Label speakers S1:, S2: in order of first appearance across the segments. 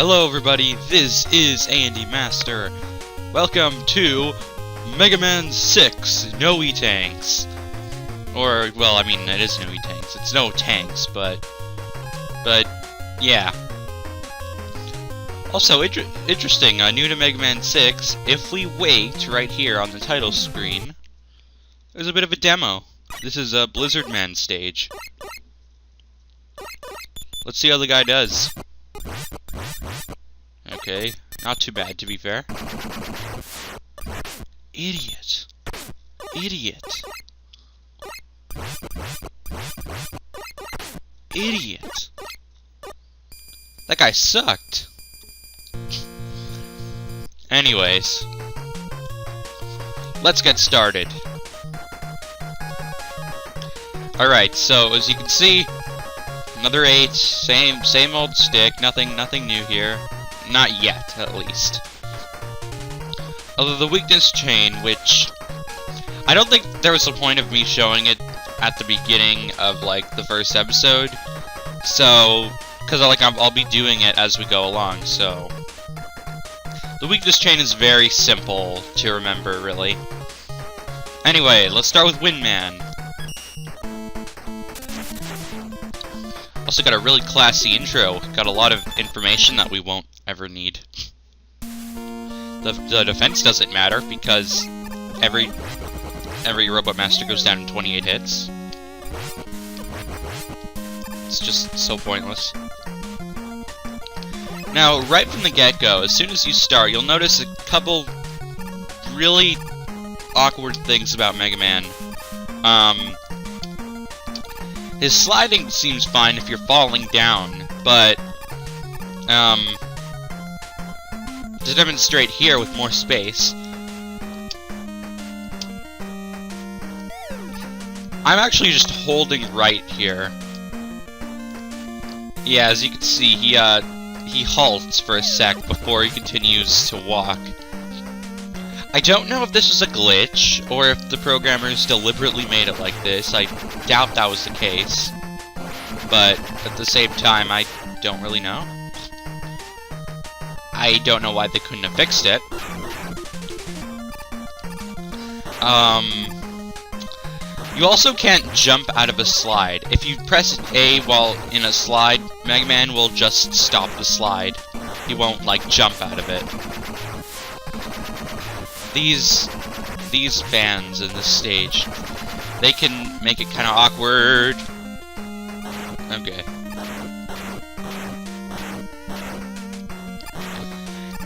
S1: Hello everybody, this is Andy Master. Welcome to Mega Man 6 No E-Tanks. Or, well, I mean, it is no E-Tanks. It's no tanks, but yeah. Also, interesting, new to Mega Man 6, if we wait right here on the title screen, there's a bit of a demo. This is a Blizzard Man stage. Let's see how the guy does. Okay, not too bad, to be fair. Idiot. Idiot. Idiot. That guy sucked. Anyways. Let's get started. Alright, so as you can see, another 8, same old stick, nothing new here. Not yet, at least. Although the weakness chain, which I don't think there was a point of me showing it at the beginning of like the first episode. So, because I'll be doing it as we go along. So, the weakness chain is very simple to remember, really. Anyway, let's start with Windman. Also got a really classy intro. Got a lot of information that we won't ever need. The defense doesn't matter because every Robot Master goes down in 28 hits. It's just so pointless. Now, right from the get-go, as soon as you start, you'll notice a couple really awkward things about Mega Man. His sliding seems fine if you're falling down, but, to demonstrate here with more space, I'm actually just holding right here. Yeah, as you can see, he halts for a sec before he continues to walk. I don't know if this was a glitch, or if the programmers deliberately made it like this. I doubt that was the case. But, at the same time, I don't really know. I don't know why they couldn't have fixed it. You also can't jump out of a slide. If you press A while in a slide, Mega Man will just stop the slide. He won't, like, jump out of it. These fans in this stage, they can make it kind of awkward. Okay.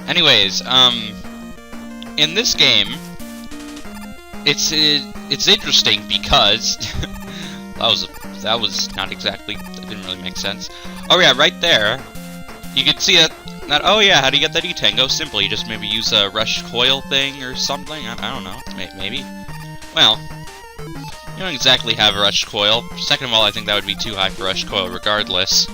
S1: Anyways, in this game, it's interesting because that was not exactly, that didn't really make sense. Oh yeah, right there, you can see that. Oh yeah, how do you get that E-Tango? Simple, you just maybe use a rush coil thing or something? I don't know, maybe. Well, you don't exactly have a rush coil. Second of all, I think that would be too high for rush coil regardless.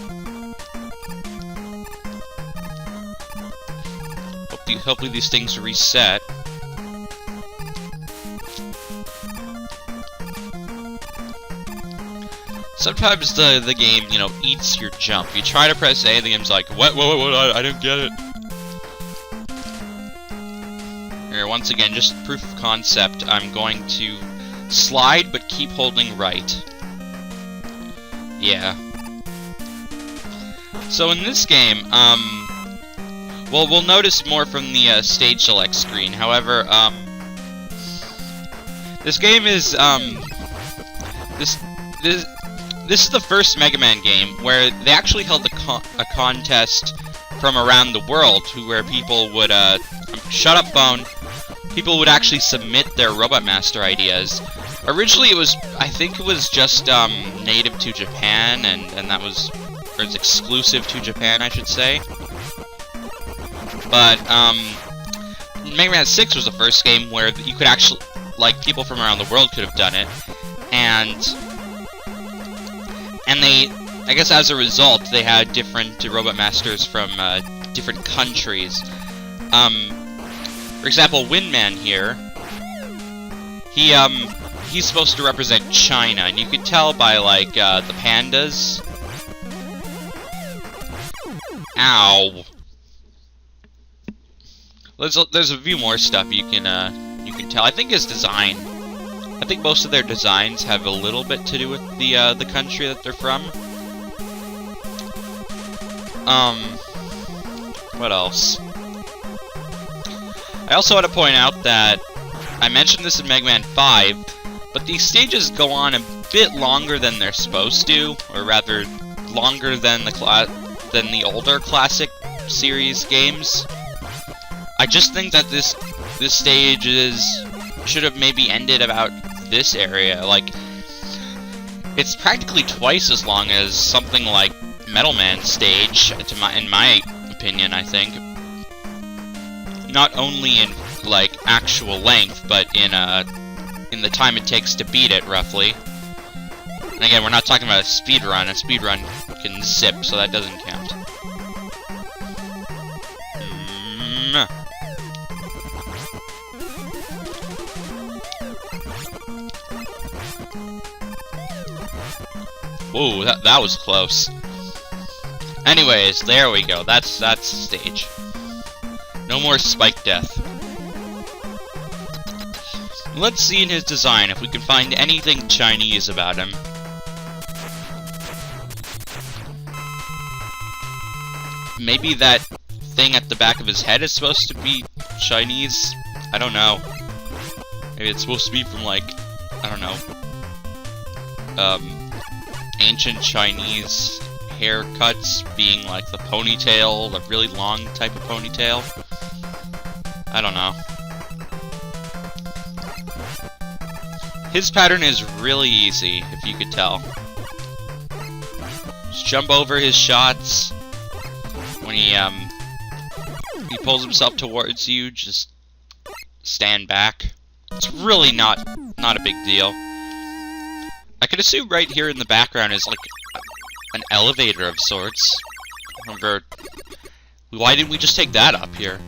S1: Hopefully these things reset. Sometimes the game, you know, eats your jump. You try to press A, the game's like, what, I didn't get it. Here, once again, just proof of concept, I'm going to slide, but keep holding right. Yeah. So in this game, well, we'll notice more from the stage select screen. However, this game is, This is the first Mega Man game where they actually held a contest from around the world where people would, shut up, Bone. People would actually submit their Robot Master ideas. Originally I think it was just, native to Japan, and that was, or it's exclusive to Japan, I should say. But, Mega Man 6 was the first game where you could actually, like, people from around the world could have done it, and they, I guess as a result, they had different Robot Masters from, different countries. For example, Windman here, he's supposed to represent China, and you could tell by, like, the pandas. Ow. There's a few more stuff you can tell. I think his design. I think most of their designs have a little bit to do with the country that they're from. What else? I also want to point out that I mentioned this in Mega Man 5, but these stages go on a bit longer than they're supposed to, or rather, longer than the older classic series games. I just think that this stage should have maybe ended about this area. Like, it's practically twice as long as something like Metal Man stage, in my opinion, I think. Not only in like actual length, but in the time it takes to beat it, roughly. And again, we're not talking about a speed run. A speed run can zip, so that doesn't count. Whoa, that was close. Anyways, there we go. That's the stage. No more Spike Death. Let's see in his design if we can find anything Chinese about him. Maybe that thing at the back of his head is supposed to be Chinese? I don't know. Maybe it's supposed to be from, like, I don't know, ancient Chinese haircuts being like the ponytail, the really long type of ponytail. I don't know. His pattern is really easy, if you could tell. Just jump over his shots. When he pulls himself towards you, just stand back. It's really not a big deal. I could assume right here in the background is like an elevator of sorts. However, why didn't we just take that up here?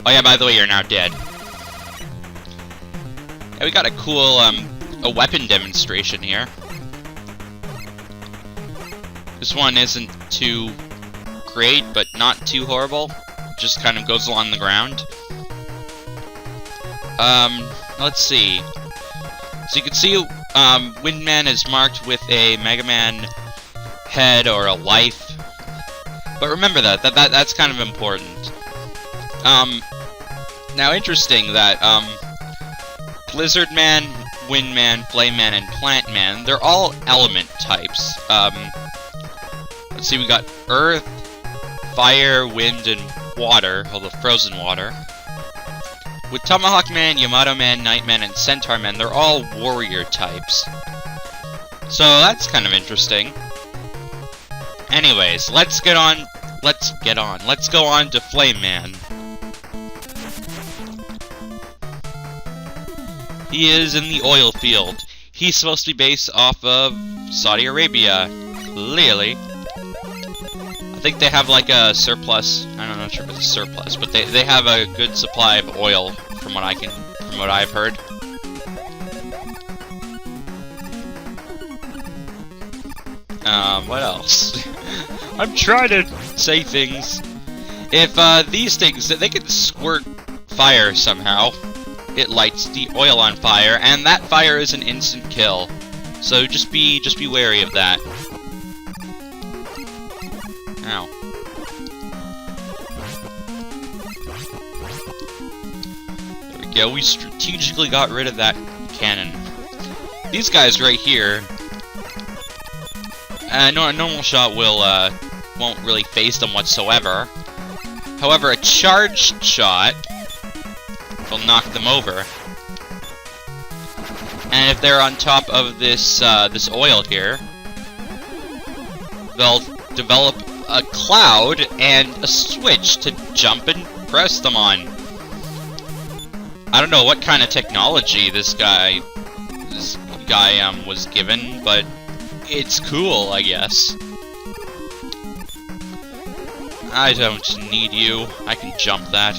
S1: Oh yeah, by the way, you're now dead. Yeah, we got a cool a weapon demonstration here. This one isn't too great, but not too horrible. Just kind of goes along the ground. Let's see. So you can see Windman is marked with a Mega Man head or a life. But remember that's kind of important. Now interesting that Blizzard Man, Wind Man, Flame Man, and Plant Man, they're all element types. Let's see, we got Earth, Fire, Wind, and Water, all the frozen water. With Tomahawk Man, Yamato Man, Nightman, and Centaur Man, they're all warrior types. So that's kind of interesting. Anyways, let's go on to Flame Man. He is in the oil field. He's supposed to be based off of Saudi Arabia, clearly. I think they have like a surplus. I'm not sure if it's a surplus, but they have a good supply of oil from what I've heard. What else? I'm trying to say things. If these things, they can squirt fire somehow. It lights the oil on fire, and that fire is an instant kill. So just be wary of that. Ow. There we go, we strategically got rid of that cannon. These guys right here, a normal shot won't really phase them whatsoever. However, a charged shot will knock them over. And if they're on top of this oil here, they'll develop a cloud and a switch to jump and press them on. I don't know what kind of technology this guy was given, but it's cool, I guess. I don't need you. I can jump that.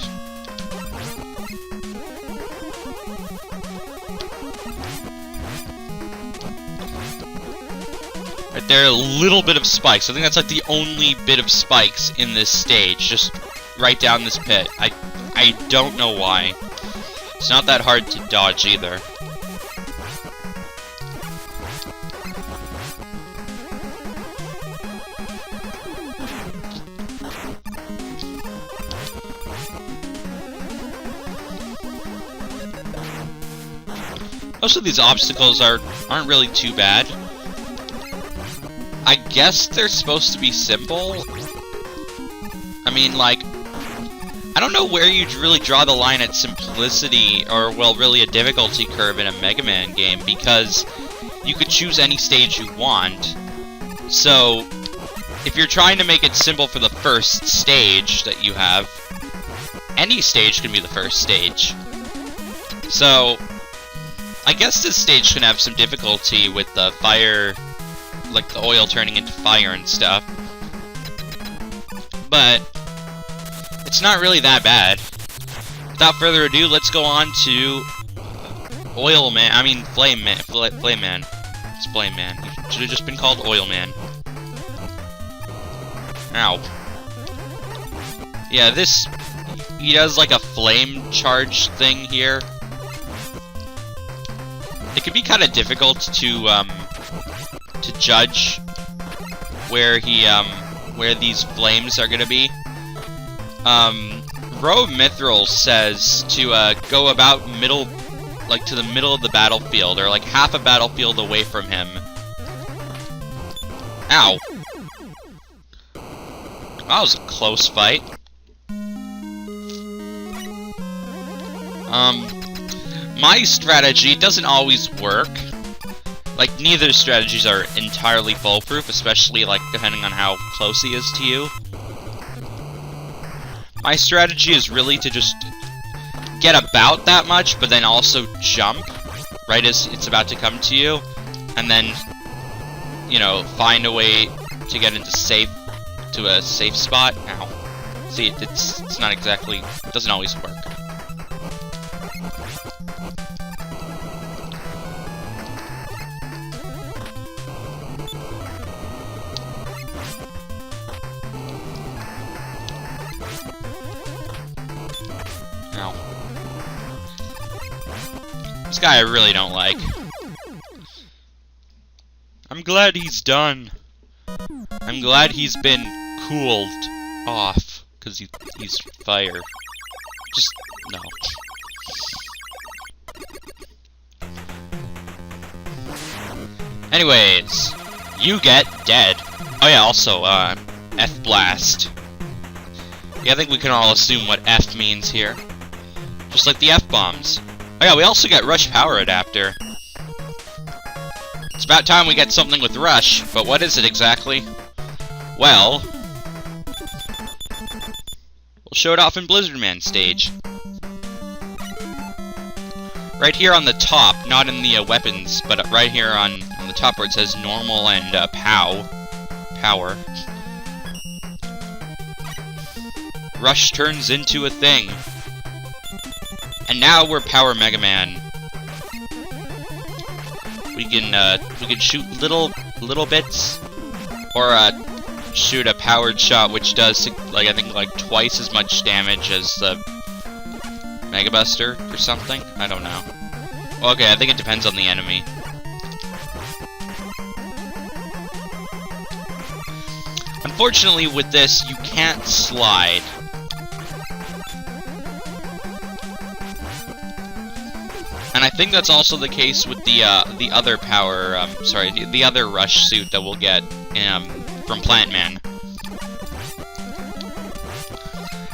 S1: Right there, a little bit of spikes. I think that's like the only bit of spikes in this stage, just right down this pit. I I don't know why. It's not that hard to dodge either. Most of these obstacles aren't really too bad. I guess they're supposed to be simple. I mean, like, I don't know where you'd really draw the line at simplicity, or, well, really a difficulty curve in a Mega Man game, because you could choose any stage you want. So, if you're trying to make it simple for the first stage that you have, any stage can be the first stage. So, I guess this stage can have some difficulty with the fire, like the oil turning into fire and stuff. But it's not really that bad. Without further ado, let's go on to Oil Man. I mean, Flame Man. Flame Man. It's Flame Man. He should have just been called Oil Man. Ow. Yeah, this... he does like a flame charge thing here. It can be kind of difficult to judge where where these flames are gonna be. Row of Mithril says to go about middle, like to the middle of the battlefield, or like half a battlefield away from him. Ow. That was a close fight. My strategy doesn't always work. Like, neither strategies are entirely foolproof, especially, like, depending on how close he is to you. My strategy is really to just get about that much, but then also jump right as it's about to come to you, and then, you know, find a way to get into a safe spot. Ow. See, it's not exactly, it doesn't always work. Ow. This guy I really don't like. I'm glad he's done. I'm glad he's been cooled off, because he's fire. Just, no. Anyways, you get dead. Oh yeah, also, F-Blast. Yeah, I think we can all assume what F means here. Just like the F-bombs. Oh yeah, we also get Rush Power Adapter. It's about time we get something with Rush, but what is it exactly? Well, we'll show it off in Blizzard Man stage. Right here on the top, not in the weapons, but right here on the top where it says normal and power. Rush turns into a thing. And now we're Power Mega Man. We can shoot little bits, or shoot a powered shot, which does, like, I think, like, twice as much damage as the Mega Buster or something. I don't know. Well, okay, I think it depends on the enemy. Unfortunately, with this, you can't slide. And I think that's also the case with the other power, the other Rush suit that we'll get from Plant Man.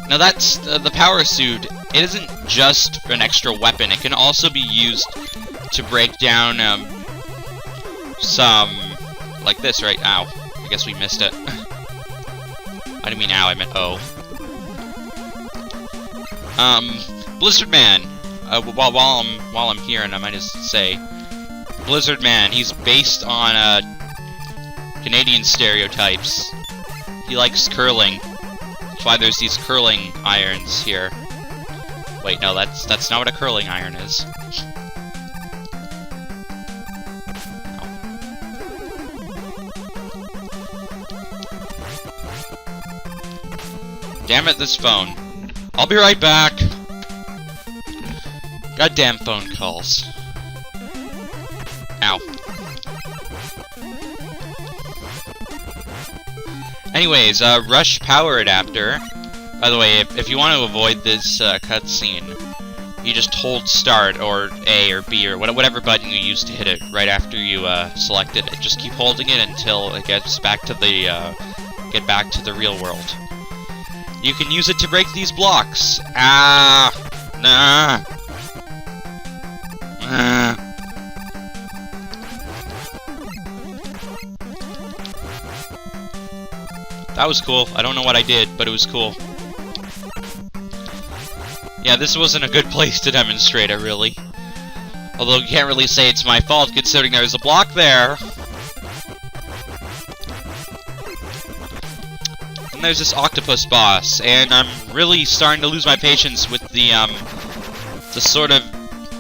S1: Now that's the power suit. It isn't just an extra weapon. It can also be used to break down some like this, right? Ow! I guess we missed it. I didn't mean ow. I meant oh. Blizzard Man. While I'm here, and I might just say, Blizzard Man, he's based on Canadian stereotypes. He likes curling. That's why there's these curling irons here. Wait, no, that's not what a curling iron is. Damn it, this phone. I'll be right back. Goddamn phone calls. Ow. Anyways, rush power adapter. By the way, if you want to avoid this cutscene, you just hold start or A or B or whatever button you use to hit it right after you selected it. Just keep holding it until it gets back to the get back to the real world. You can use it to break these blocks. Ah, nah. That was cool. I don't know what I did, but it was cool. Yeah, this wasn't a good place to demonstrate it, really. Although you can't really say it's my fault, considering there's a block there. And there's this octopus boss, and I'm really starting to lose my patience with the sort of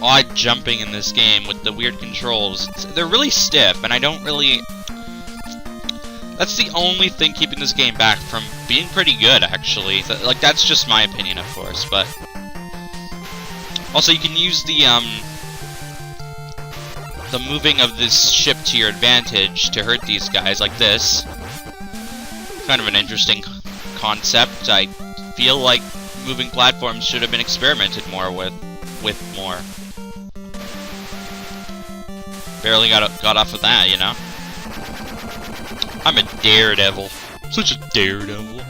S1: odd jumping in this game with the weird controls. They're really stiff, and I don't really... That's the only thing keeping this game back from being pretty good, actually. Like, that's just my opinion, of course, but... Also, you can use the moving of this ship to your advantage to hurt these guys, like this. Kind of an interesting concept. I feel like moving platforms should have been experimented more with more. Barely got off of that, you know? I'm a daredevil. Such a daredevil.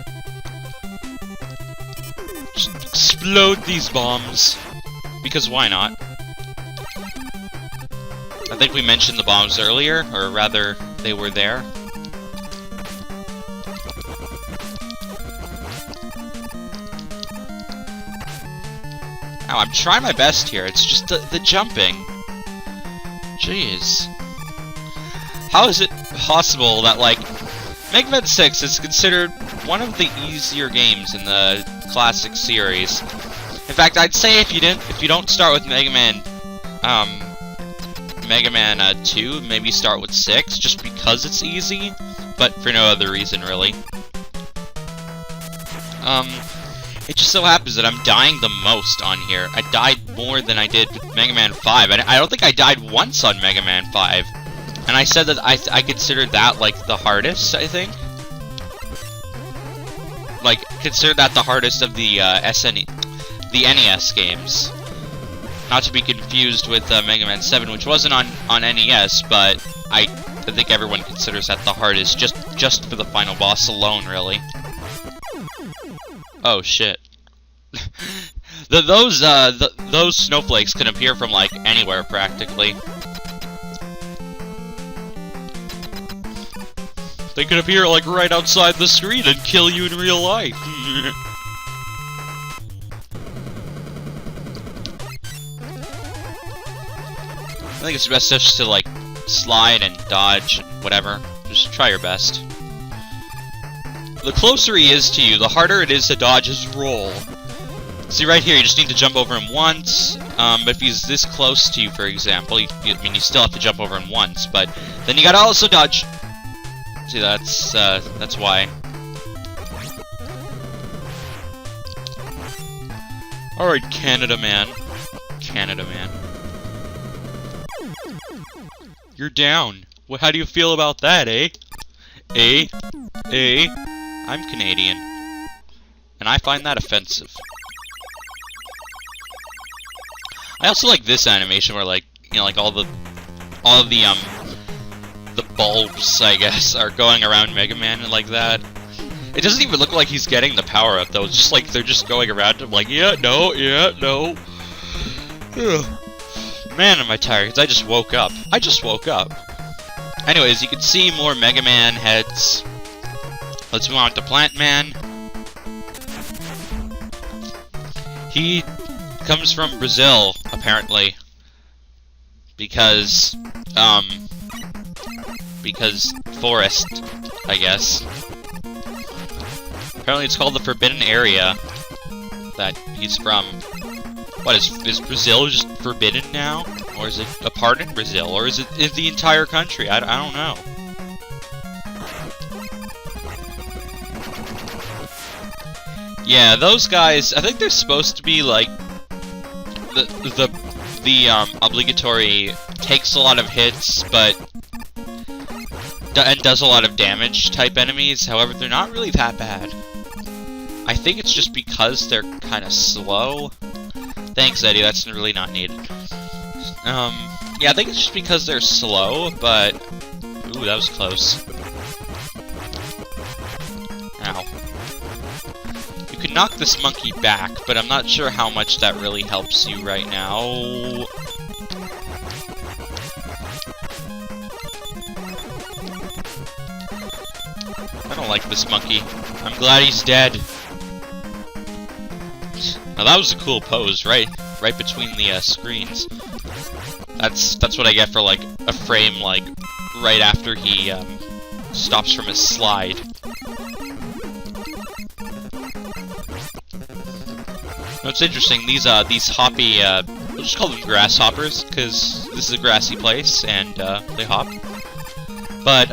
S1: Just explode these bombs. Because why not? I think we mentioned the bombs earlier, or rather, they were there. Ow, I'm trying my best here, it's just the jumping. Jeez. How is it possible that, like, Mega Man 6 is considered one of the easier games in the classic series? In fact, I'd say if you don't start with Mega Man 2, maybe start with 6, just because it's easy, but for no other reason, really. It just so happens that I'm dying the most on here. I died more than I did with Mega Man 5. I don't think I died once on Mega Man 5. And I said that I considered that, like, the hardest, I think. Like, consider that the hardest of the the NES games. Not to be confused with Mega Man 7, which wasn't on NES, but I think everyone considers that the hardest, just for the final boss alone, really. Oh shit. Those snowflakes can appear from, like, anywhere, practically. They could appear, like, right outside the screen and kill you in real life. I think it's best just to, like, slide and dodge and whatever. Just try your best. The closer he is to you, the harder it is to dodge his roll. See, right here, you just need to jump over him once. But if he's this close to you, for example, you still have to jump over him once, but then you gotta also dodge. See, that's why. Alright, Canada Man. Canada Man. You're down. Well, how do you feel about that, eh? Eh? Eh? I'm Canadian. And I find that offensive. I also like this animation where, like, you know, like all the bulbs, I guess, are going around Mega Man and like that. It doesn't even look like he's getting the power up though. It's just like they're just going around him like, yeah, no, yeah, no. Man, am I tired, because I just woke up. I just woke up. Anyways, you can see more Mega Man heads. Let's move on to Plant Man. He comes from Brazil, apparently. Because forest, I guess. Apparently it's called the Forbidden Area that he's from. What, is Brazil just forbidden now? Or is it a part in Brazil? Or is it the entire country? I don't know. Yeah, those guys, I think they're supposed to be like the obligatory takes a lot of hits, but and does a lot of damage type enemies. However, they're not really that bad. I think it's just because they're kind of slow. Thanks, Eddie. That's really not needed. Yeah, I think it's just because they're slow, but ooh, that was close. Ow. You can knock this monkey back, but I'm not sure how much that really helps you right now. I don't like this monkey. I'm glad he's dead. Now that was a cool pose, right between the screens. That's what I get for like a frame like right after he stops from his slide. What's interesting, these hoppy, we'll just call them grasshoppers, because this is a grassy place, and, they hop. But,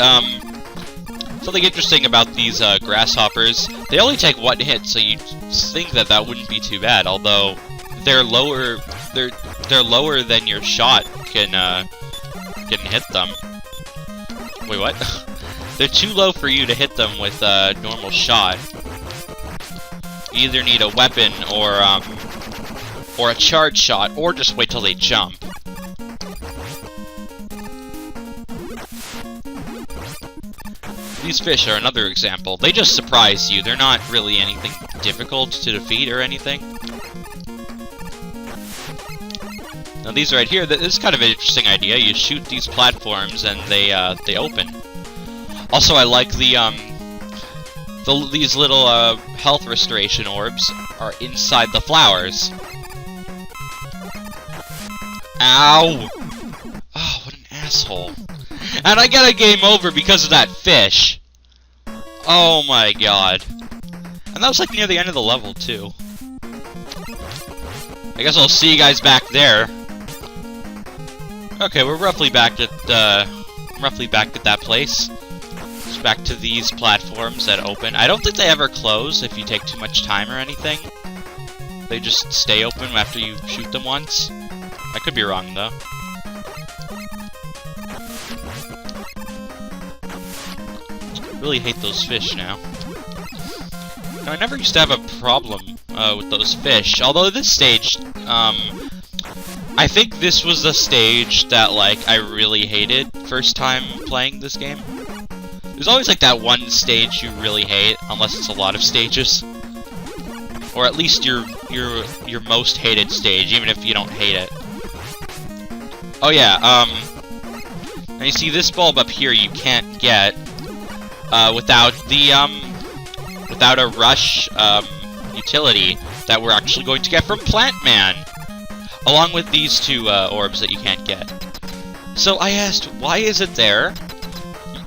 S1: something interesting about these, grasshoppers, they only take one hit, so you'd think that that wouldn't be too bad, although they're lower than your shot can hit them. Wait, what? They're too low for you to hit them with a normal shot. You either need a weapon or a charge shot, or just wait till they jump. These fish are another example. They just surprise you. They're not really anything difficult to defeat or anything. Now these right here, this is kind of an interesting idea. You shoot these platforms and they open. Also, I like these little health restoration orbs are inside the flowers. Ow! Oh, what an asshole. And I get a game over because of that fish. Oh my god. And that was like near the end of the level too. I guess I'll see you guys back there. Okay, we're roughly back at that place. Back to these platforms that open. I don't think they ever close if you take too much time or anything. They just stay open after you shoot them once. I could be wrong, though. I really hate those fish now. I never used to have a problem with those fish. Although this stage, I think this was the stage that, like, I really hated first time playing this game. There's always like that one stage you really hate, unless it's a lot of stages. Or at least your most hated stage, even if you don't hate it. Oh yeah, now you see this bulb up here you can't get without a rush utility that we're actually going to get from Plant Man, along with these two orbs that you can't get. So I asked, why is it there?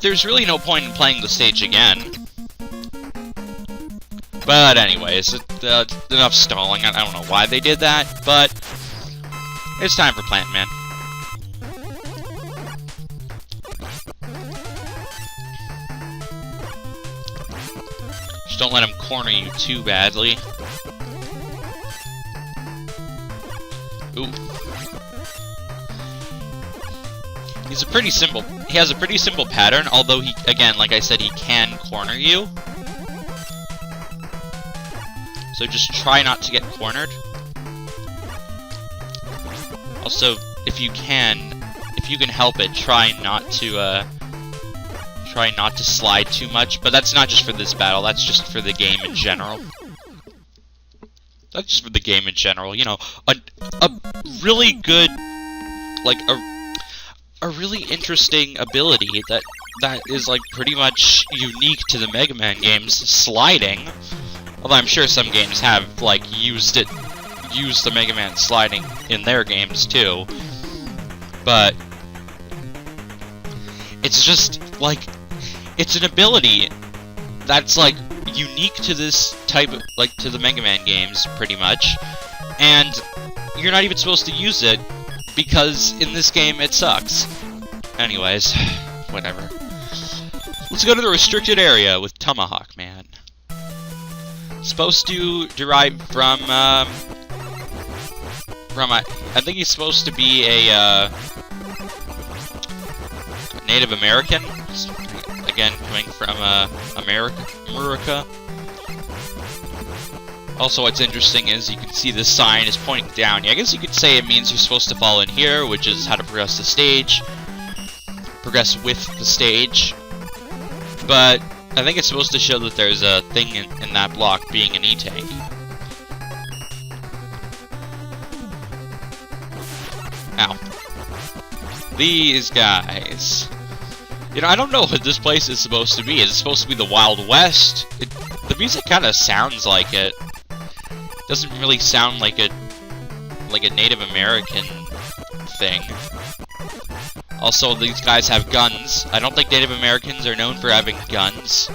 S1: There's really no point in playing the stage again. But anyways, enough stalling. I don't know why they did that, but it's time for Plant Man. Just don't let him corner you too badly. Ooh. He has a pretty simple pattern, although he, again, like I said, he can corner you. So just try not to get cornered. Also, if you can help it, try not to slide too much. But that's not just for this battle, that's just for the game in general. That's just for the game in general, you know, a really good, like, a really interesting ability that is like pretty much unique to the Mega Man games, sliding. Although I'm sure some games have like used the Mega Man sliding in their games too. But it's just like it's an ability that's like unique to this type of, like, to the Mega Man games pretty much. And you're not even supposed to use it because in this game it sucks. Anyways, whatever. Let's go to the restricted area with Tomahawk Man. supposed to derive from I think he's supposed to be a Native American. Again, coming from America. Also, what's interesting is you can see this sign is pointing down. Yeah, I guess you could say it means you're supposed to fall in here, which is how to progress the stage. Progress with the stage. But I think it's supposed to show that there's a thing in that block being an E-tank. Ow. These guys. You know, I don't know what this place is supposed to be. Is it supposed to be the Wild West? The music kind of sounds like it. Doesn't really sound like a Native American thing. Also, these guys have guns. I don't think Native Americans are known for having guns.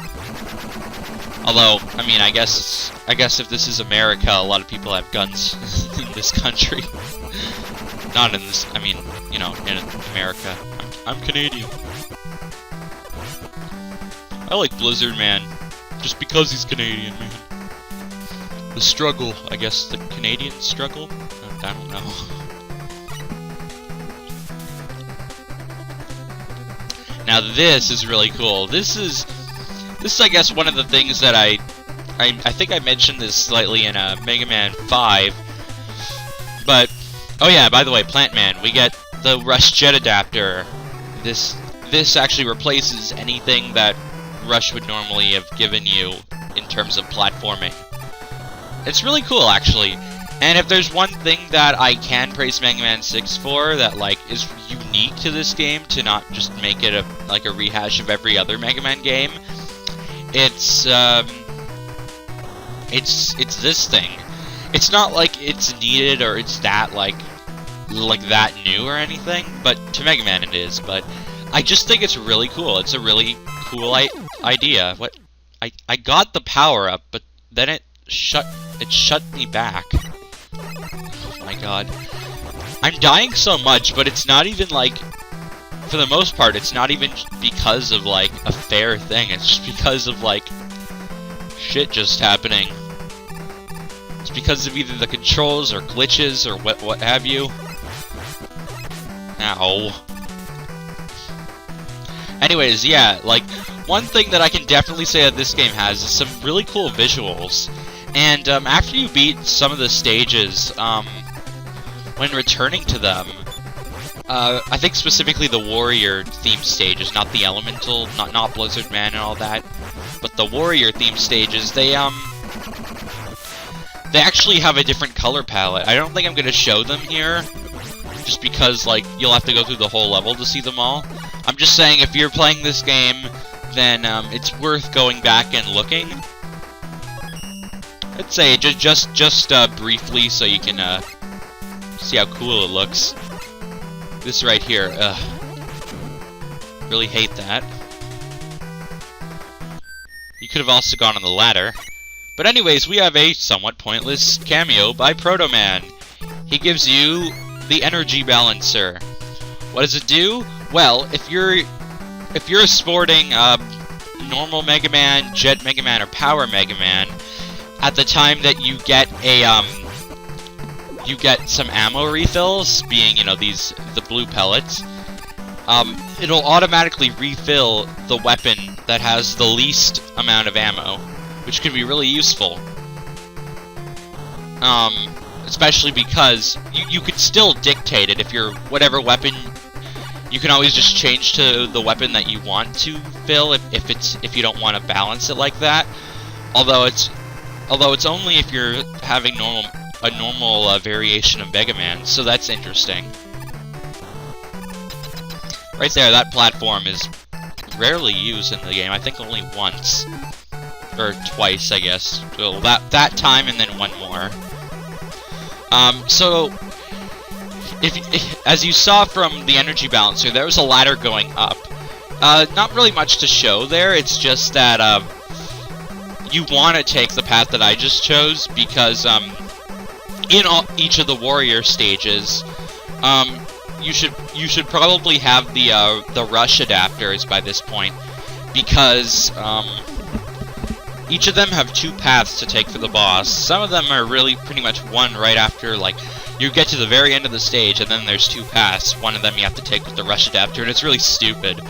S1: Although, I mean, I guess if this is America, a lot of people have guns in this country. Not in this, I mean, you know, in America. I'm Canadian. I like Blizzard, man. Just because he's Canadian, man. The struggle, I guess, the Canadian struggle? I don't know. Now this is really cool. This is I guess one of the things that I think I mentioned this slightly in Mega Man 5. But oh yeah, by the way, Plant Man, we get the Rush Jet Adapter. This actually replaces anything that Rush would normally have given you in terms of platforming. It's really cool, actually. And if there's one thing that I can praise Mega Man 6 for that like is unique to this game, to not just make it like a rehash of every other Mega Man game, it's this thing. It's not like it's needed or it's that like that new or anything, but to Mega Man it is. But I just think it's really cool. It's a really cool idea. What I got the power up, but then it shut me back. Oh my god. I'm dying so much, but it's not even like, for the most part, it's not even because of like a fair thing. It's just because of like shit just happening. It's because of either the controls or glitches or what have you. Ow. Anyways, yeah, like, one thing that I can definitely say that this game has is some really cool visuals. And after you beat some of the stages, when returning to them, I think specifically the Warrior theme stages, not the Elemental, not Blizzard Man and all that, but the Warrior theme stages, they actually have a different color palette. I don't think I'm gonna show them here, just because like you'll have to go through the whole level to see them all. I'm just saying, if you're playing this game, then it's worth going back and looking. I'd say just briefly, so you can see how cool it looks. This right here, really hate that. You could have also gone on the ladder. But anyways, we have a somewhat pointless cameo by Proto Man. He gives you the energy balancer. What does it do? Well, if you're sporting normal Mega Man, Jet Mega Man, or Power Mega Man, at the time that you get a you get some ammo refills, being, you know, the blue pellets, it'll automatically refill the weapon that has the least amount of ammo, which can be really useful. Especially because you could still dictate it. If you're whatever weapon, you can always just change to the weapon that you want to fill if you don't want to balance it like that. Although it's only if you're having a normal variation of Mega Man, so that's interesting. Right there, that platform is rarely used in the game. I think only once. Or twice, I guess. Well, that time and then one more. So, if as you saw from the energy balancer, there was a ladder going up. Not really much to show there, it's just that, you want to take the path that I just chose, because, in each of the warrior stages, you should probably have the rush adapters by this point, because, Each of them have 2 paths to take for the boss. Some of them are really pretty much one right after, like, you get to the very end of the stage, and then there's 2 paths. One of them you have to take with the rush adapter, and it's really stupid.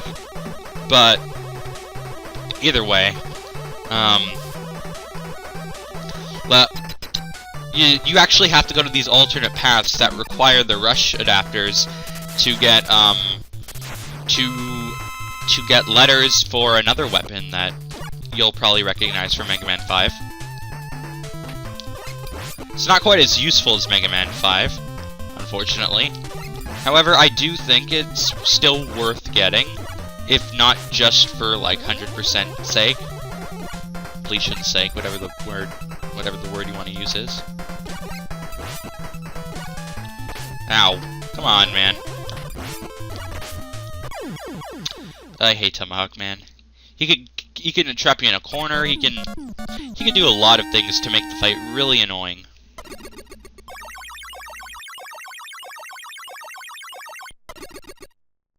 S1: But either way, well, you actually have to go to these alternate paths that require the rush adapters to get to get letters for another weapon that you'll probably recognize from Mega Man 5. It's not quite as useful as Mega Man 5, unfortunately. However, I do think it's still worth getting, if not just for like 100% sake, completion's sake, whatever the word you want to use is. Ow! Come on, man. I hate Tomahawk Man. He can trap you in a corner. He can do a lot of things to make the fight really annoying.